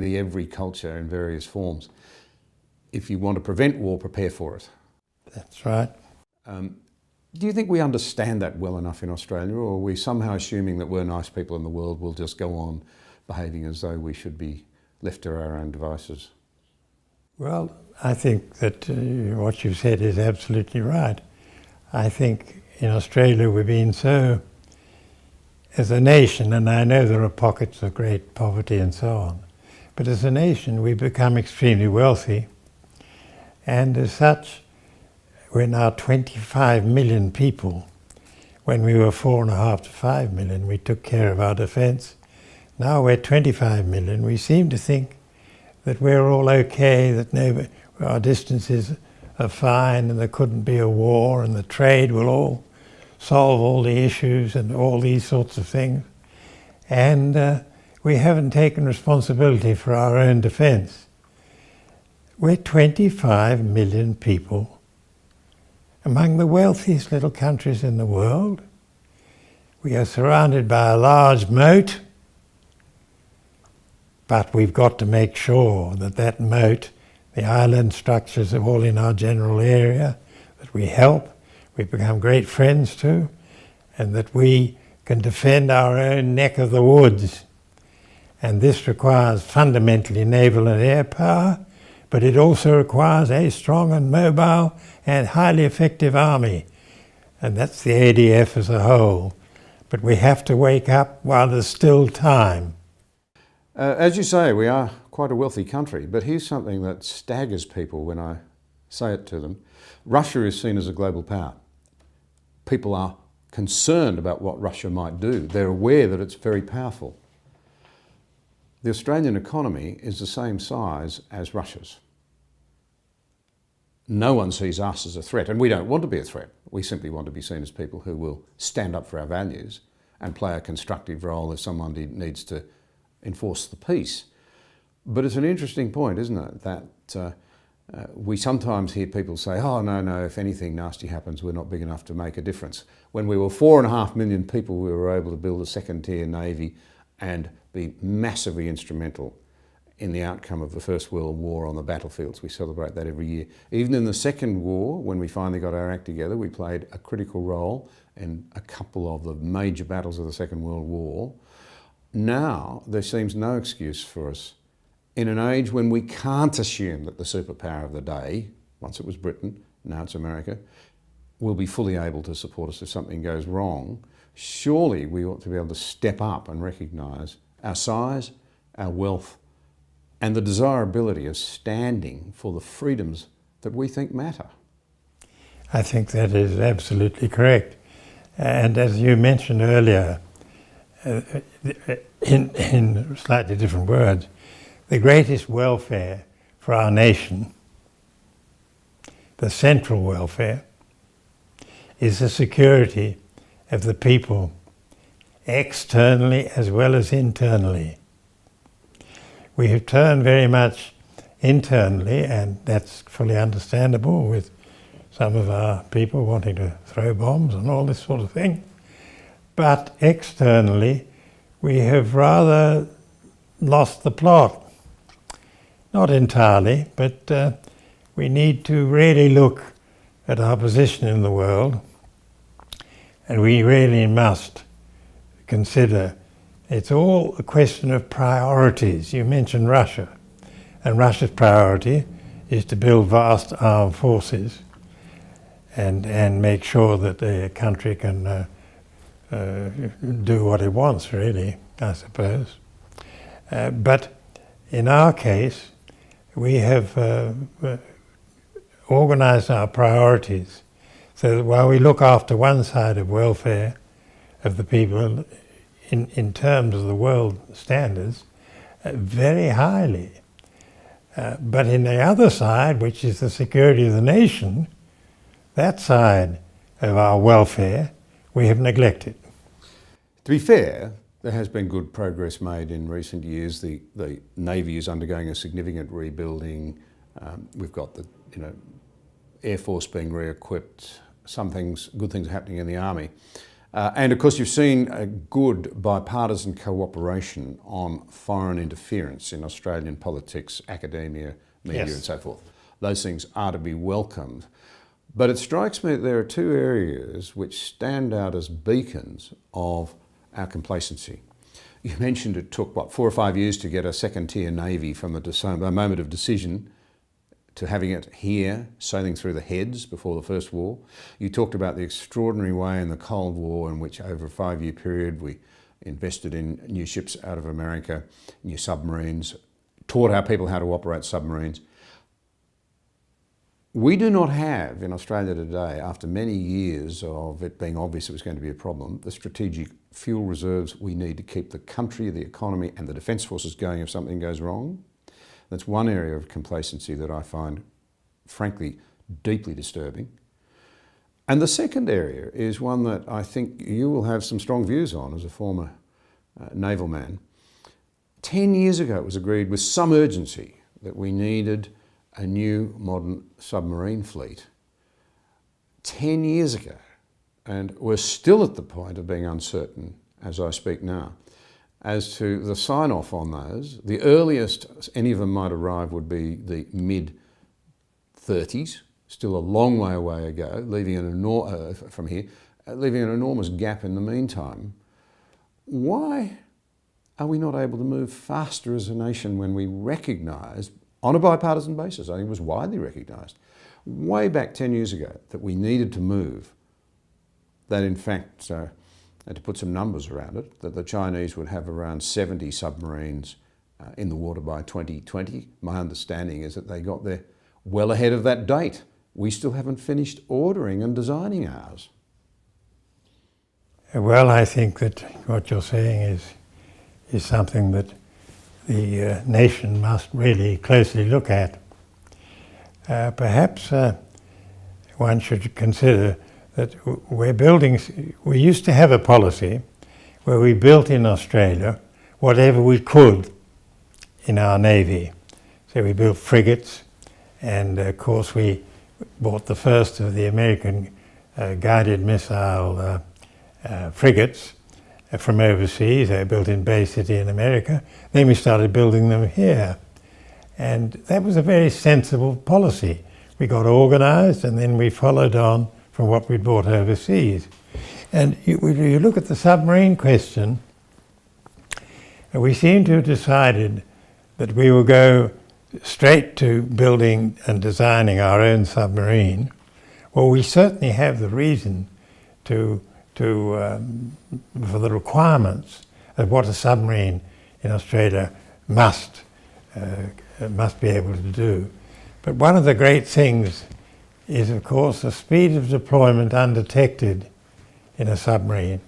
Every culture in various forms. If you want to prevent war, prepare for it. That's right. Do you think we understand that well enough in Australia, or are we somehow assuming that we're nice people in the world, we'll just go on behaving as though we should be left to our own devices? Well, I think that what you said is absolutely right. I think in Australia we've been so, as a nation, and I know there are pockets of great poverty and so on, but as a nation we've become extremely wealthy, and as such we're now 25 million people. When we were 4.5 to 5 million, we took care of our defence. Now we're 25 million. We seem to think that we're all okay, that our distances are fine and there couldn't be a war and the trade will all solve all the issues and all these sorts of things. And we haven't taken responsibility for our own defence. We're 25 million people among the wealthiest little countries in the world. We are surrounded by a large moat, but we've got to make sure that that moat, the island structures are all in our general area, that we help, we become great friends to, and that we can defend our own neck of the woods. And this requires fundamentally naval and air power, but it also requires a strong and mobile and highly effective army. And that's the ADF as a whole. But we have to wake up while there's still time. As you say, we are quite a wealthy country, but here's something that staggers people when I say it to them. Russia is seen as a global power. People are concerned about what Russia might do. They're aware that it's very powerful. The Australian economy is the same size as Russia's. No one sees us as a threat, and we don't want to be a threat. We simply want to be seen as people who will stand up for our values and play a constructive role if someone needs to enforce the peace. But it's an interesting point, isn't it, that we sometimes hear people say, oh, no, if anything nasty happens, we're not big enough to make a difference. When we were 4.5 million people, we were able to build a second-tier navy and be massively instrumental in the outcome of the First World War on the battlefields. We celebrate that every year. Even in the Second War, when we finally got our act together, we played a critical role in a couple of the major battles of the Second World War. Now, there seems no excuse for us in an age when we can't assume that the superpower of the day, once it was Britain, now it's America, will be fully able to support us if something goes wrong. Surely we ought to be able to step up and recognise our size, our wealth, and the desirability of standing for the freedoms that we think matter. I think that is absolutely correct. And as you mentioned earlier, in slightly different words, the greatest welfare for our nation, the central welfare, is the security of the people, externally as well as internally. We have turned very much internally, and that's fully understandable with some of our people wanting to throw bombs and all this sort of thing. But externally, we have rather lost the plot. Not entirely, but we need to really look at our position in the world, and we really must consider it's all a question of priorities. You mentioned Russia, and Russia's priority is to build vast armed forces and make sure that the country can do what it wants, really, I suppose. But in our case, we have organised our priorities so that while we look after one side of welfare of the people in terms of the world standards, very highly. But in the other side, which is the security of the nation, that side of our welfare, we have neglected. To be fair, there has been good progress made in recent years. The Navy is undergoing a significant rebuilding. We've got the Air Force being re-equipped. Some things, good things are happening in the Army. And of course you've seen a good bipartisan cooperation on foreign interference in Australian politics, academia, media and so forth. Those things are to be welcomed. But it strikes me that there are two areas which stand out as beacons of our complacency. You mentioned it took, 4 or 5 years to get a second-tier navy from the moment of decision to having it here, sailing through the heads before the First War. You talked about the extraordinary way in the Cold War in which over a 5-year period we invested in new ships out of America, new submarines, taught our people how to operate submarines. We do not have in Australia today, after many years of it being obvious it was going to be a problem, the strategic fuel reserves we need to keep the country, the economy and the defence forces going if something goes wrong. That's one area of complacency that I find, frankly, deeply disturbing. And the second area is one that I think you will have some strong views on as a former naval man. 10 years ago it was agreed with some urgency that we needed a new modern submarine fleet. 10 years ago, and we're still at the point of being uncertain as I speak now as to the sign-off on those. The earliest any of them might arrive would be the mid-30s, still a long way away ago, leaving from here, leaving an enormous gap in the meantime. Why are we not able to move faster as a nation when we recognise, on a bipartisan basis, I think it was widely recognised, way back 10 years ago, that we needed to move, that in fact, and to put some numbers around it, that the Chinese would have around 70 submarines in the water by 2020. My understanding is that they got there well ahead of that date. We still haven't finished ordering and designing ours. Well, I think that what you're saying is something that the nation must really closely look at. Perhaps one should consider that we used to have a policy where we built in Australia whatever we could in our Navy. So we built frigates, and of course we bought the first of the American guided missile frigates from overseas. They were built in Bay City in America. Then we started building them here. And that was a very sensible policy. We got organised and then we followed on from what we bought overseas. And you look at the submarine question, we seem to have decided that we will go straight to building and designing our own submarine. Well, we certainly have the reason for the requirements of what a submarine in Australia must be able to do. But one of the great things is, of course, the speed of deployment undetected in a submarine.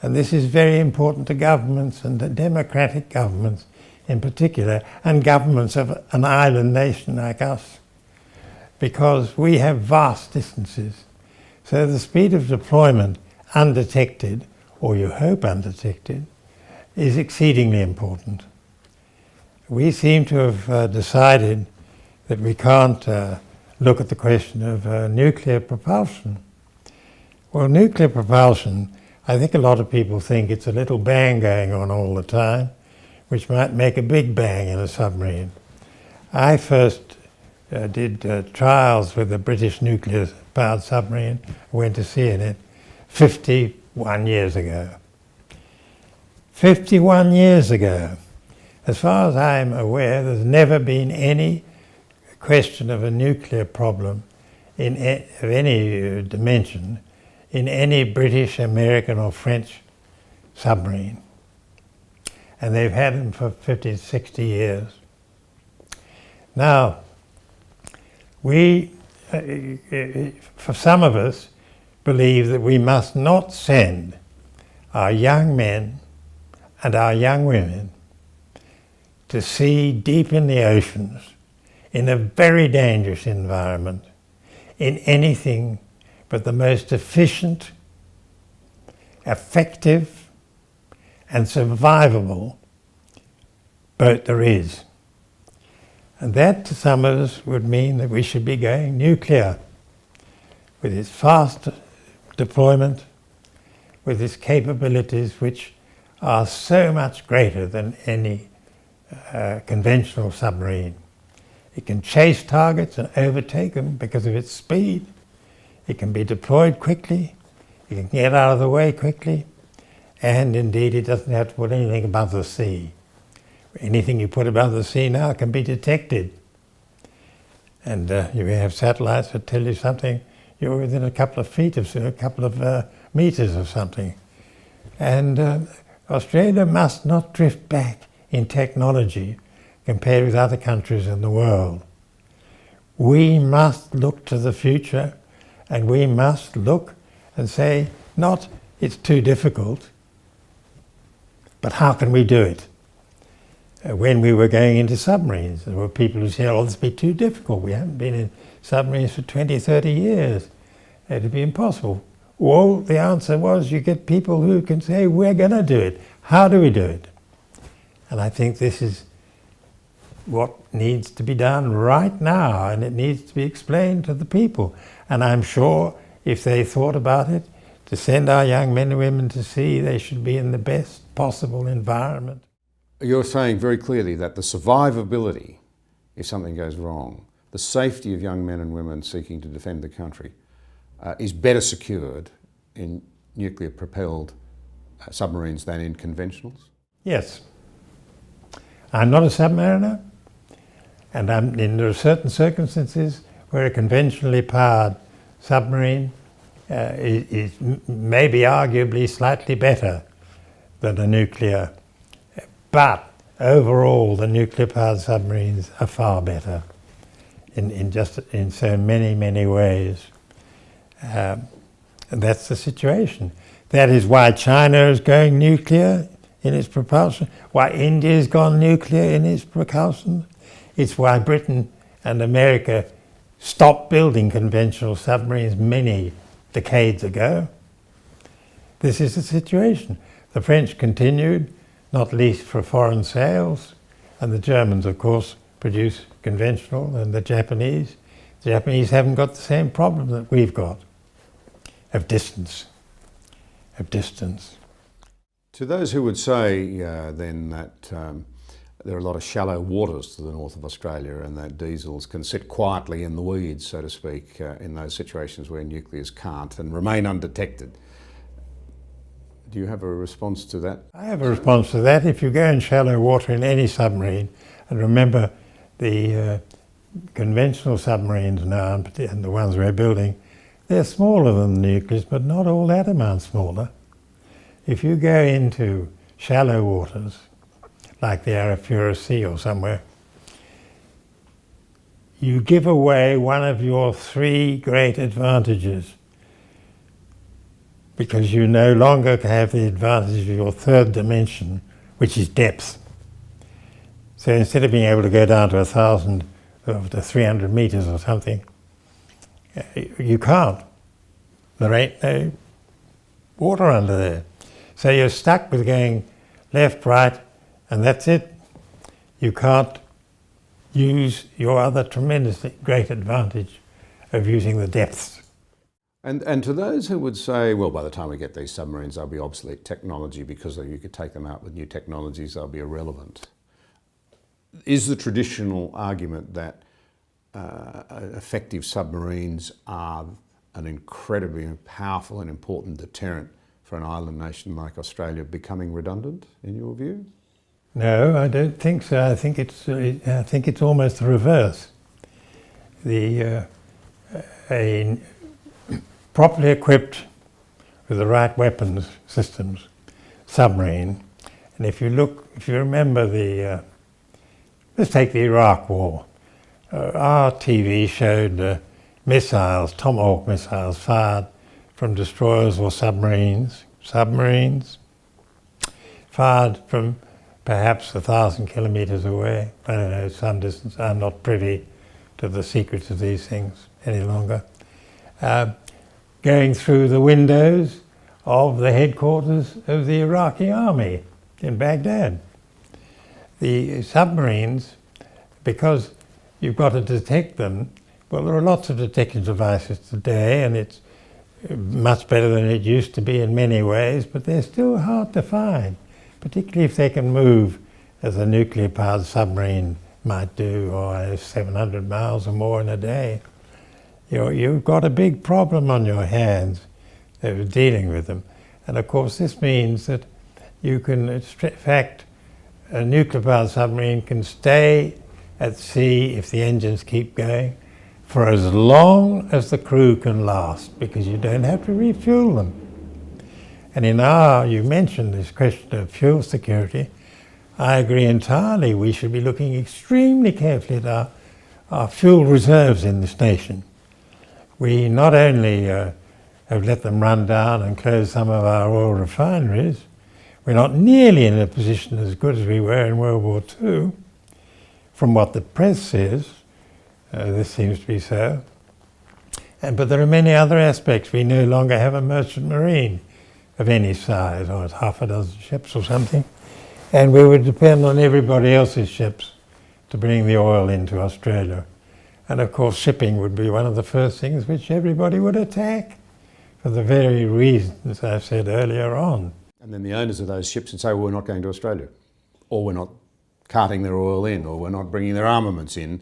And this is very important to governments, and to democratic governments in particular, and governments of an island nation like us, because we have vast distances. So the speed of deployment undetected, or you hope undetected, is exceedingly important. We seem to have decided that we can't look at the question of nuclear propulsion. Well, nuclear propulsion, I think a lot of people think it's a little bang going on all the time, which might make a big bang in a submarine. I first did trials with a British nuclear-powered submarine. I went to sea in it 51 years ago. 51 years ago. As far as I'm aware, there's never been any question of a nuclear problem of any dimension in any British, American or French submarine. And they've had them for 50, 60 years. Now, we, for some of us, believe that we must not send our young men and our young women to sea deep in the oceans in a very dangerous environment in anything but the most efficient, effective and survivable boat there is. And that to some of us would mean that we should be going nuclear with its fast deployment, with its capabilities which are so much greater than any conventional submarine. It can chase targets and overtake them because of its speed. It can be deployed quickly. It can get out of the way quickly. And indeed, it doesn't have to put anything above the sea. Anything you put above the sea now can be detected. And you have satellites that tell you something, you're within a couple of feet of, a couple of meters of something. And Australia must not drift back in technology compared with other countries in the world. We must look to the future, and we must look and say, not it's too difficult, but how can we do it? When we were going into submarines, there were people who said, oh, this would be too difficult. We haven't been in submarines for 20, 30 years. It would be impossible. Well, the answer was you get people who can say, we're going to do it. How do we do it? And I think this is what needs to be done right now, and it needs to be explained to the people. And I'm sure if they thought about it, to send our young men and women to sea, they should be in the best possible environment. You're saying very clearly that the survivability, if something goes wrong, the safety of young men and women seeking to defend the country is better secured in nuclear-propelled submarines than in conventionals? Yes. I'm not a submariner, and there are certain circumstances where a conventionally powered submarine is maybe arguably slightly better than a nuclear. But overall, the nuclear-powered submarines are far better in so many, many ways. And that's the situation. That is why China is going nuclear in its propulsion, why India's gone nuclear in its propulsion. It's why Britain and America stopped building conventional submarines many decades ago. This is the situation. The French continued, not least for foreign sales, and the Germans, of course, produce conventional, and the Japanese haven't got the same problem that we've got of distance. To those who would say then that there are a lot of shallow waters to the north of Australia and that diesels can sit quietly in the weeds, so to speak, in those situations where nuclears can't and remain undetected. Do you have a response to that? I have a response to that. If you go in shallow water in any submarine, and remember the conventional submarines now, and the ones we're building, they're smaller than the nuclears, but not all that amount smaller. If you go into shallow waters, like the Arafura Sea or somewhere, you give away one of your three great advantages, because you no longer have the advantage of your third dimension, which is depth. So instead of being able to go down to 1,000 or to 300 meters or something, you can't. There ain't no water under there. So you're stuck with going left, right, and that's it. You can't use your other tremendously great advantage of using the depths. And to those who would say, well, by the time we get these submarines, they'll be obsolete technology because you could take them out with new technologies, they'll be irrelevant. Is the traditional argument that effective submarines are an incredibly powerful and important deterrent for an island nation like Australia becoming redundant, in your view? No, I don't think so. I think it's almost the reverse. A properly equipped with the right weapons systems submarine, and if you remember let's take the Iraq War. Our TV showed missiles, Tomahawk missiles, fired from destroyers or submarines, fired from perhaps 1,000 kilometres away. I don't know, some distance. I'm not privy to the secrets of these things any longer. Going through the windows of the headquarters of the Iraqi army in Baghdad. The submarines, because you've got to detect them, well, there are lots of detection devices today, and it's much better than it used to be in many ways, but they're still hard to find, particularly if they can move as a nuclear-powered submarine might do, or 700 miles or more in a day. You've got a big problem on your hands of dealing with them. And of course this means that you can, in fact, a nuclear-powered submarine can stay at sea if the engines keep going for as long as the crew can last, because you don't have to refuel them. And you mentioned this question of fuel security. I agree entirely. We should be looking extremely carefully at our fuel reserves in this nation. We not only have let them run down and close some of our oil refineries, we're not nearly in a position as good as we were in World War II. From what the press says, this seems to be so. But there are many other aspects. We no longer have a merchant marine of any size, or it's half a dozen ships or something. And we would depend on everybody else's ships to bring the oil into Australia. And of course shipping would be one of the first things which everybody would attack, for the very reasons I said earlier on. And then the owners of those ships would say, well, we're not going to Australia, or we're not carting their oil in, or we're not bringing their armaments in.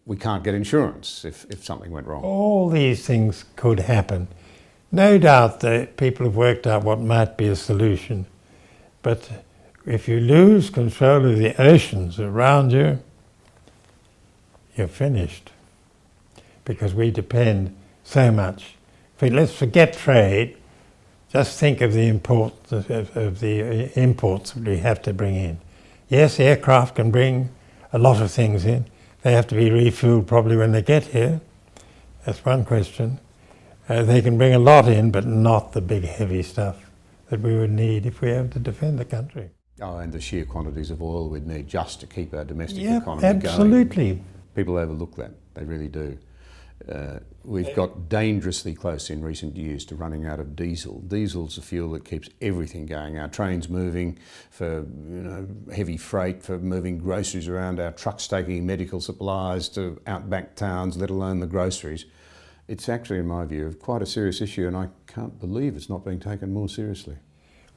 We can't get insurance if something went wrong. All these things could happen. No doubt that people have worked out what might be a solution, but if you lose control of the oceans around you, you're finished, because we depend so much. Let's forget trade, just think of the importance of the imports that we have to bring in. Yes, aircraft can bring a lot of things in. They have to be refueled probably when they get here. That's one question. They can bring a lot in, but not the big heavy stuff that we would need if we have to defend the country. Oh, and the sheer quantities of oil we'd need just to keep our domestic economy absolutely. going. People overlook that, they really do. We've got dangerously close in recent years to running out of diesel. Diesel's the fuel that keeps everything going. Our trains moving for heavy freight, for moving groceries around, our trucks taking medical supplies to outback towns, let alone the groceries. It's actually, in my view, quite a serious issue, and I can't believe it's not being taken more seriously.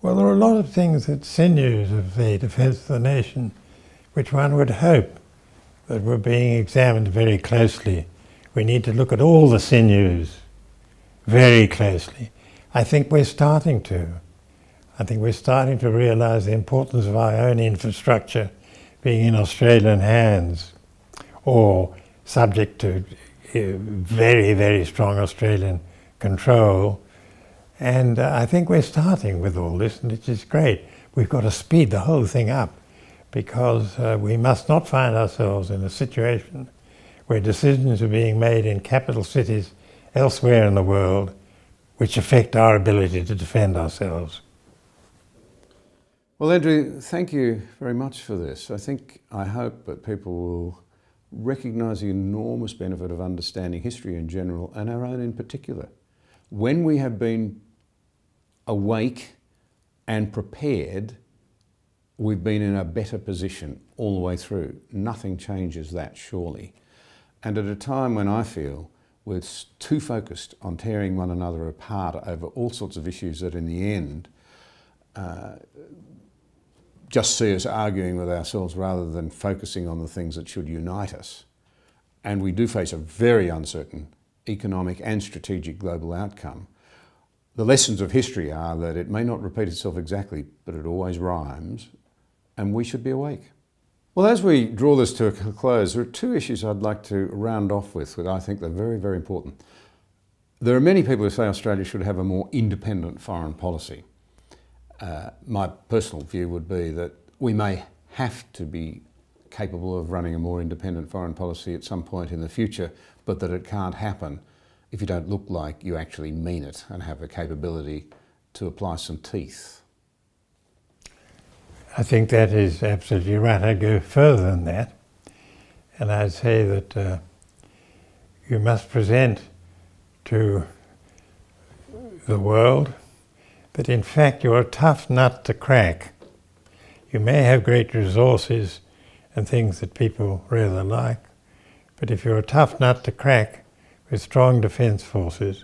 Well, there are a lot of things that sinews of the defence of the nation which one would hope that were being examined very closely. We need to look at all the sinews very closely. I think we're starting to. I think we're starting to realise the importance of our own infrastructure being in Australian hands, or subject to very, very strong Australian control. And I think we're starting with all this, and it is great. We've got to speed the whole thing up, because we must not find ourselves in a situation where decisions are being made in capital cities elsewhere in the world which affect our ability to defend ourselves. Well, Andrew, thank you very much for this. I hope that people will recognise the enormous benefit of understanding history in general, and our own in particular. When we have been awake and prepared, we've been in a better position all the way through. Nothing changes that, surely. And at a time when I feel we're too focused on tearing one another apart over all sorts of issues that in the end just see us arguing with ourselves rather than focusing on the things that should unite us. And we do face a very uncertain economic and strategic global outcome. The lessons of history are that it may not repeat itself exactly, but it always rhymes, and we should be awake. Well, as we draw this to a close, there are two issues I'd like to round off with I think they're very, very important. There are many people who say Australia should have a more independent foreign policy. My personal view would be that we may have to be capable of running a more independent foreign policy at some point in the future, but that it can't happen if you don't look like you actually mean it and have the capability to apply some teeth. I think that is absolutely right. I'd go further than that, and I'd say that you must present to the world that in fact you're a tough nut to crack. You may have great resources and things that people rather like, but if you're a tough nut to crack with strong defence forces,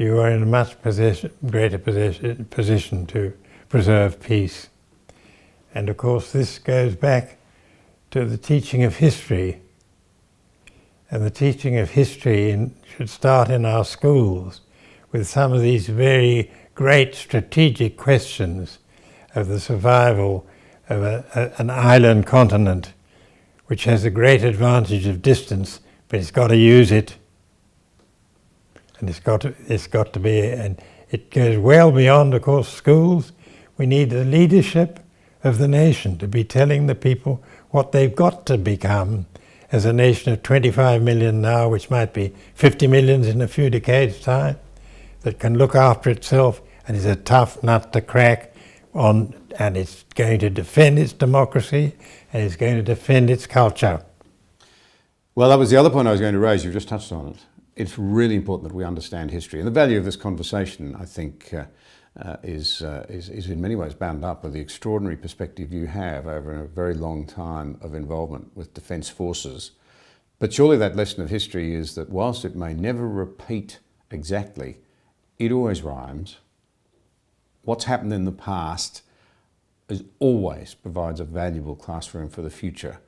you are in a much greater position to preserve peace. And of course this goes back to the teaching of history. And the teaching of history should start in our schools with some of these very great strategic questions of the survival of an island continent which has a great advantage of distance, but it's got to use it. And it's got to be, and it goes well beyond, of course, schools. We need the leadership of the nation to be telling the people what they've got to become as a nation of 25 million now, which might be 50 million in a few decades' time, that can look after itself and is a tough nut to crack on, and it's going to defend its democracy and it's going to defend its culture. Well, that was the other point I was going to raise. You've just touched on it. It's really important that we understand history. And the value of this conversation, I think, is in many ways bound up with the extraordinary perspective you have over a very long time of involvement with Defence Forces. But surely that lesson of history is that whilst it may never repeat exactly, it always rhymes. What's happened in the past always provides a valuable classroom for the future.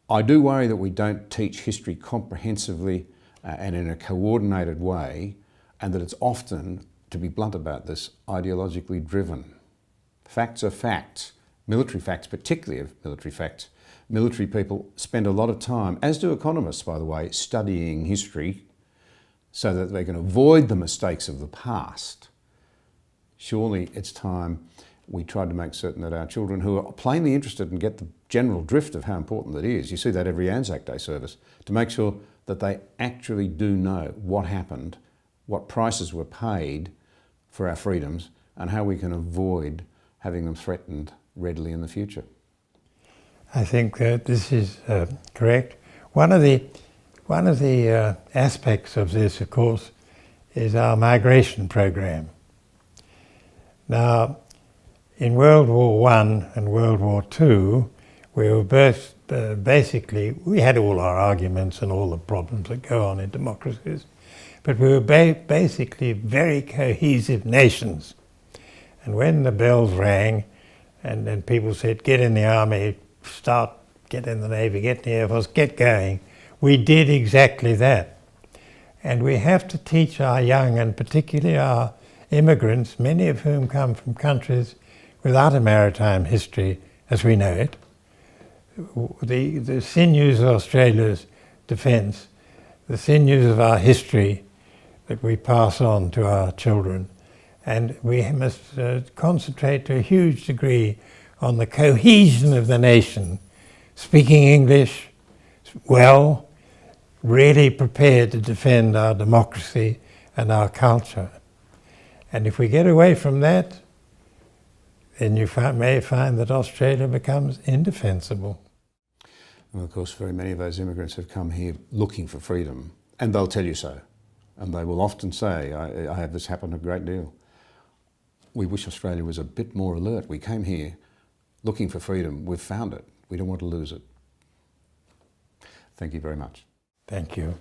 I do worry that we don't teach history comprehensively and in a coordinated way, and that it's often, to be blunt about this, ideologically driven. Facts are facts, military facts, particularly of military facts. Military people spend a lot of time, as do economists by the way, studying history so that they can avoid the mistakes of the past. Surely it's time we tried to make certain that our children, who are plainly interested and get the general drift of how important that is, you see that every Anzac Day service, to make sure that they actually do know what happened, what prices were paid for our freedoms, and how we can avoid having them threatened readily in the future. I think that this is correct. One of the aspects of this, of course, is our migration program. Now, in World War I and World War II, we were both basically, we had all our arguments and all the problems that go on in democracies, but we were basically very cohesive nations. And when the bells rang and then people said, get in the army, get in the Navy, get in the Air Force, get going, we did exactly that. And we have to teach our young, and particularly our immigrants, many of whom come from countries without a maritime history as we know it, the sinews of Australia's defence, the sinews of our history that we pass on to our children. And we must concentrate to a huge degree on the cohesion of the nation, speaking English well, really prepared to defend our democracy and our culture. And if we get away from that, then you may find that Australia becomes indefensible. And of course, very many of those immigrants have come here looking for freedom, and they'll tell you so. And they will often say, I have this happen a great deal. We wish Australia was a bit more alert. We came here looking for freedom. We've found it. We don't want to lose it. Thank you very much. Thank you.